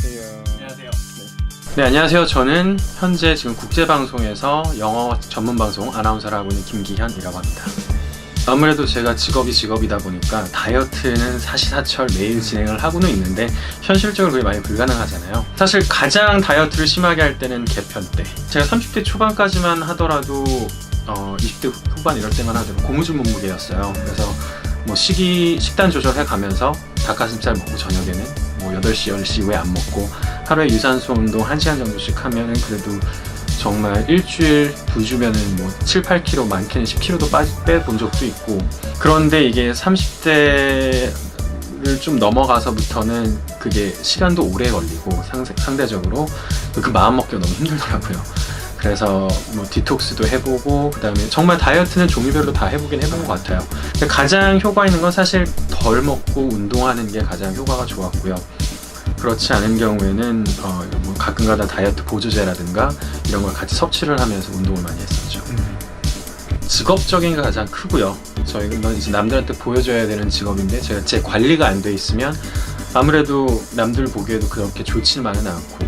안녕하세요. 네, 안녕하세요. 저는 현재 지금 국제방송에서 영어 전문 방송 아나운서를 하고 있는 김기현이라고 합니다. 아무래도 제가 직업이다 보니까 다이어트는 사시사철 매일 진행을 하고는 있는데 현실적으로 그게 많이 불가능하잖아요. 사실 가장 다이어트를 심하게 할 때는 개편 때, 제가 30대 초반까지만 하더라도 20대 후반 이럴 때만 하더라도 고무줄 몸무게였어요. 그래서 뭐 식단 조절해 가면서 닭가슴살 먹고 저녁에는 뭐 8시, 10시 이후에 안 먹고 하루에 유산소 운동 1시간 정도씩 하면은 그래도 정말 일주일 2주면은 뭐 7, 8kg, 많게는 10kg도 빼본 적도 있고. 그런데 이게 30대를 좀 넘어가서부터는 그게 시간도 오래 걸리고 상대적으로 그 마음 먹기가 너무 힘들더라고요. 그래서 뭐 디톡스도 해보고, 그 다음에 정말 다이어트는 종류별로 다 해보긴 해본 것 같아요. 가장 효과 있는 건 사실 덜 먹고 운동하는 게 가장 효과가 좋았고요. 그렇지 않은 경우에는 뭐 가끔가다 다이어트 보조제라든가 이런 걸 같이 섭취를 하면서 운동을 많이 했었죠. 직업적인 게 가장 크고요. 저희는 이제 남들한테 보여줘야 되는 직업인데 제 관리가 안 돼 있으면 아무래도 남들 보기에도 그렇게 좋지만은 않고,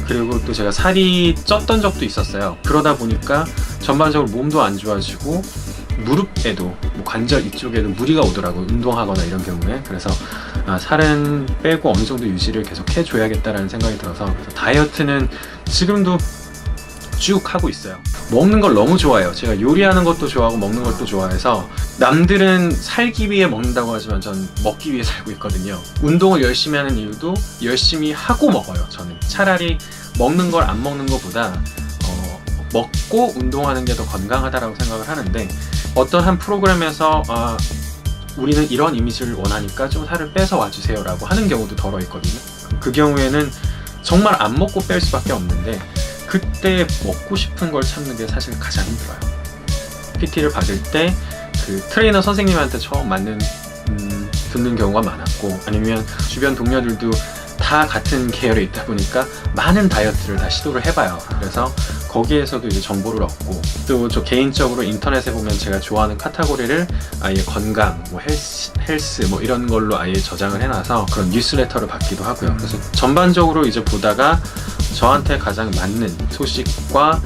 그리고 또 제가 살이 쪘던 적도 있었어요. 그러다 보니까 전반적으로 몸도 안 좋아지고 무릎에도 뭐 관절 이쪽에도 무리가 오더라고요, 운동하거나 이런 경우에. 그래서 살은 빼고 어느 정도 유지를 계속 해줘야겠다라는 생각이 들어서, 그래서 다이어트는 지금도 쭉 하고 있어요. 먹는 걸 너무 좋아해요. 제가 요리하는 것도 좋아하고 먹는 것도 좋아해서, 남들은 살기 위해 먹는다고 하지만 전 먹기 위해 살고 있거든요. 운동을 열심히 하는 이유도 열심히 하고 먹어요. 저는 차라리 먹는 걸 안 먹는 것보다 먹고 운동하는 게 더 건강하다라고 생각을 하는데, 어떤 한 프로그램에서 우리는 이런 이미지를 원하니까 좀 살을 빼서 와주세요 라고 하는 경우도 덜어 있거든요. 그 경우에는 정말 안 먹고 뺄 수밖에 없는데, 그때 먹고 싶은 걸 참는 게 사실 가장 힘들어요. PT를 받을 때 그 트레이너 선생님한테 처음 듣는 경우가 많았고, 아니면 주변 동료들도 다 같은 계열에 있다 보니까 많은 다이어트를 다 시도를 해봐요. 그래서 거기에서도 이제 정보를 얻고, 또 저 개인적으로 인터넷에 보면 제가 좋아하는 카테고리를 아예 건강, 뭐 헬스 뭐 이런 걸로 아예 저장을 해놔서 그런 뉴스레터를 받기도 하고요. 그래서 전반적으로 이제 보다가 저한테 가장 맞는 소식과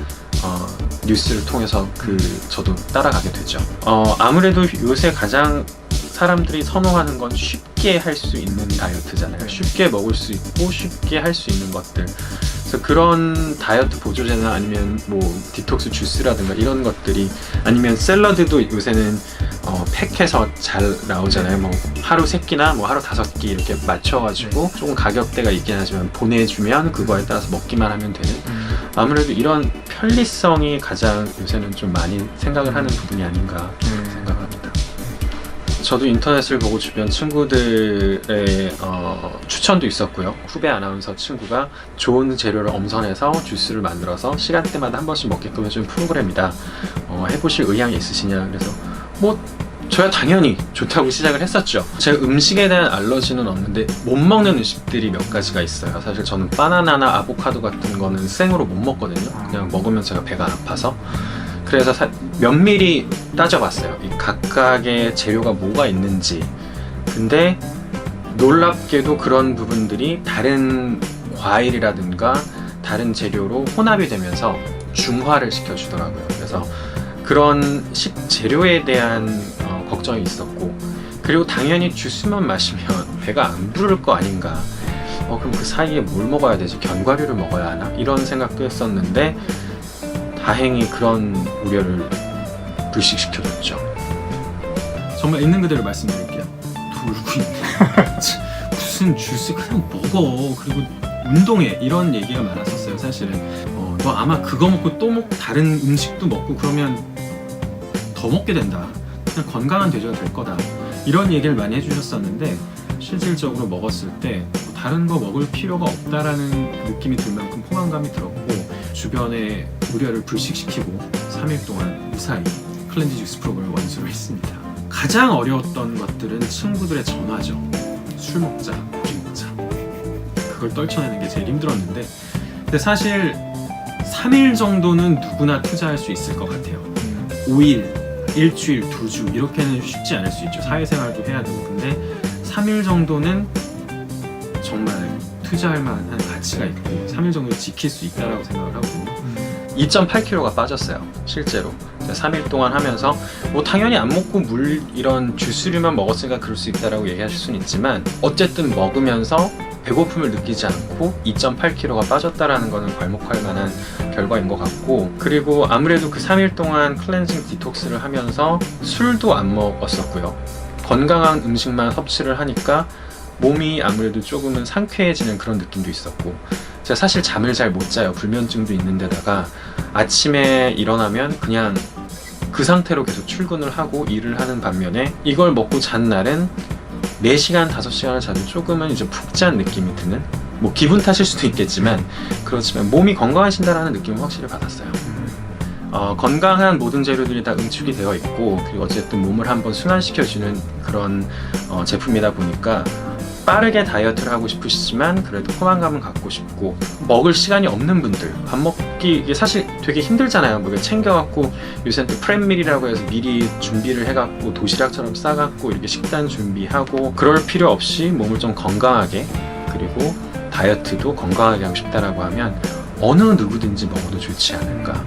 뉴스를 통해서 저도 따라가게 되죠. 아무래도 요새 가장 사람들이 선호하는 건 쉽게 할 수 있는 다이어트잖아요. 쉽게 먹을 수 있고 쉽게 할 수 있는 것들. 그래서 그런 다이어트 보조제나 아니면 뭐 디톡스 주스라든가 이런 것들이, 아니면 샐러드도 요새는 팩해서 잘 나오잖아요. 뭐 하루 3끼나 뭐 하루 5끼 이렇게 맞춰가지고 조금 가격대가 있긴 하지만 보내주면 그거에 따라서 먹기만 하면 되는, 아무래도 이런 편리성이 가장 요새는 좀 많이 생각을 하는 부분이 아닌가 생각합니다. 저도 인터넷을 보고 주변 친구들의 추천도 있었고요. 후배 아나운서 친구가 좋은 재료를 엄선해서 주스를 만들어서 시간대마다 한 번씩 먹게끔 해주는 프로그램이다. 해보실 의향이 있으시냐? 그래서 뭐 저야 당연히 좋다고 시작을 했었죠. 제가 음식에 대한 알러지는 없는데 못 먹는 음식들이 몇 가지가 있어요. 사실 저는 바나나나 아보카도 같은 거는 생으로 못 먹거든요. 그냥 먹으면 제가 배가 아파서. 그래서 면밀히 따져봤어요. 이 각각의 재료가 뭐가 있는지. 근데 놀랍게도 그런 부분들이 다른 과일이라든가 다른 재료로 혼합이 되면서 중화를 시켜주더라고요. 그래서 그런 식재료에 대한 걱정이 있었고, 그리고 당연히 주스만 마시면 배가 안 부를 거 아닌가. 그럼 그 사이에 뭘 먹어야 되지? 견과류를 먹어야 하나? 이런 생각도 했었는데, 다행히 그런 우려를 불식시켜줬죠. 정말 있는 그대로 말씀드릴게요. 돌고 있네. 무슨 주스 그냥 먹어. 그리고 운동해. 이런 얘기가 많았었어요, 사실은. 너 아마 그거 먹고 또 다른 음식도 먹고 그러면 더 먹게 된다. 그냥 건강한 돼져야 될 거다. 이런 얘기를 많이 해주셨었는데, 실질적으로 먹었을 때 다른 거 먹을 필요가 없다라는 느낌이 들 만큼 포만감이 들었고, 주변의 우려를 불식시키고 3일 동안 무사히 클렌지 주스 프로그램을 완수를 했습니다. 가장 어려웠던 것들은 친구들의 전화죠. 술 먹자, 고기 먹자. 그걸 떨쳐내는 게 제일 힘들었는데, 근데 사실 3일 정도는 누구나 투자할 수 있을 것 같아요. 5일, 일주일, 2주 이렇게는 쉽지 않을 수 있죠. 사회생활도 해야 되고. 근데 3일 정도는 정말 투자할 만한 가치가 있고 3일 정도 지킬 수 있다라고 생각을 하고 2.8kg가 빠졌어요. 실제로 3일 동안 하면서 뭐 당연히 안 먹고 물 이런 주스류만 먹었으니까 그럴 수 있다라고 얘기하실 수는 있지만 어쨌든 먹으면서 배고픔을 느끼지 않고 2.8kg가 빠졌다라는 거는 괄목할 만한 결과인 것 같고, 그리고 아무래도 그 3일 동안 클렌징 디톡스를 하면서 술도 안 먹었었고요. 건강한 음식만 섭취를 하니까 몸이 아무래도 조금은 상쾌해지는 그런 느낌도 있었고, 제가 사실 잠을 잘 못 자요. 불면증도 있는 데다가 아침에 일어나면 그냥 그 상태로 계속 출근을 하고 일을 하는 반면에 이걸 먹고 잔 날은 4시간, 5시간을 자도 조금은 이제 푹 잔 느낌이 드는, 뭐 기분 탓일 수도 있겠지만 그렇지만 몸이 건강하신다라는 느낌을 확실히 받았어요. 건강한 모든 재료들이 다 응축이 되어 있고, 그리고 어쨌든 몸을 한번 순환시켜주는 그런 제품이다 보니까 빠르게 다이어트를 하고 싶으시지만 그래도 포만감은 갖고 싶고, 먹을 시간이 없는 분들, 밥 먹기 이게 사실 되게 힘들잖아요. 뭐 챙겨갖고 요새는 또 프랩밀이라고 해서 미리 준비를 해갖고 도시락처럼 싸갖고 이렇게 식단 준비하고, 그럴 필요 없이 몸을 좀 건강하게, 그리고 다이어트도 건강하게 하고 싶다라고 하면 어느 누구든지 먹어도 좋지 않을까.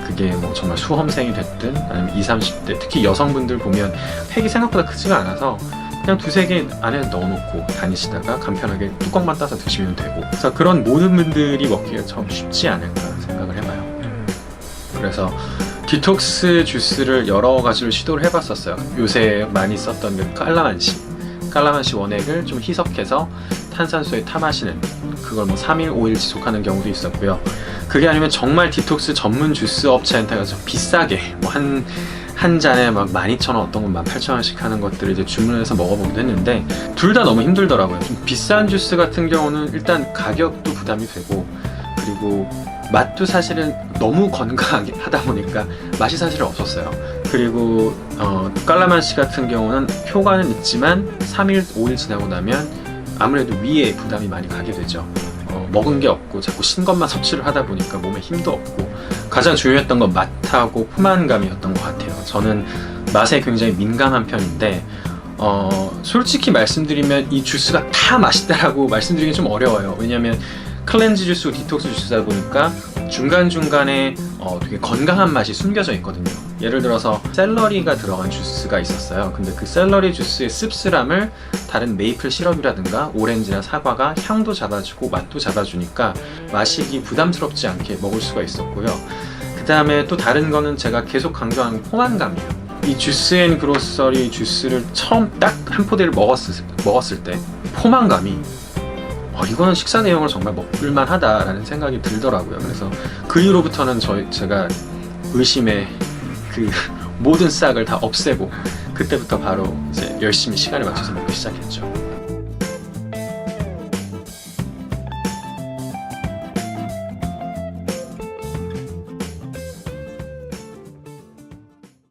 그게 뭐 정말 수험생이 됐든 아니면 20, 30대, 특히 여성분들 보면 팩이 생각보다 크지가 않아서 그냥 2-3개 안에 넣어놓고 다니시다가 간편하게 뚜껑만 따서 드시면 되고, 그래서 그런 모든 분들이 먹기가 참 쉽지 않을까 생각을 해봐요. 그래서 디톡스 주스를 여러 가지로 시도를 해봤었어요. 요새 많이 썼던 그 깔라만시 원액을 좀 희석해서 탄산수에 타 마시는, 그걸 뭐 3일, 5일 지속하는 경우도 있었고요. 그게 아니면 정말 디톡스 전문 주스 업체한테 가서 비싸게 뭐 한 잔에 막 12,000원, 어떤 건 18,000원씩 하는 것들을 이제 주문해서 먹어보기도 했는데 둘 다 너무 힘들더라고요. 좀 비싼 주스 같은 경우는 일단 가격도 부담이 되고, 그리고 맛도 사실은 너무 건강하게 하다 보니까 맛이 사실 없었어요. 그리고 깔라만시 같은 경우는 효과는 있지만 3일, 5일 지나고 나면 아무래도 위에 부담이 많이 가게 되죠. 먹은 게 없고 자꾸 신 것만 섭취를 하다 보니까 몸에 힘도 없고, 가장 중요했던 건 맛하고 포만감이었던 것 같아요. 저는 맛에 굉장히 민감한 편인데 솔직히 말씀드리면 이 주스가 다 맛있다라고 말씀드리기 좀 어려워요. 왜냐면 클렌즈 주스고 디톡스 주스다 보니까 중간중간에 되게 건강한 맛이 숨겨져 있거든요. 예를 들어서 샐러리가 들어간 주스가 있었어요. 근데 그 샐러리 주스의 씁쓸함을 다른 메이플 시럽이라든가 오렌지나 사과가 향도 잡아주고 맛도 잡아주니까 마시기 부담스럽지 않게 먹을 수가 있었고요. 그 다음에 또 다른 거는 제가 계속 강조하는 포만감이에요. 이 주스앤그로서리 주스를 처음 딱 한 포대를 먹었을 때 포만감이 이거는 식사 내용을 정말 먹을만 하다라는 생각이 들더라고요. 그래서 그 이후로부터는 제가 의심의 그 모든 싹을 다 없애고 그때부터 바로 이제 열심히 시간을 맞춰서 먹기 시작했죠.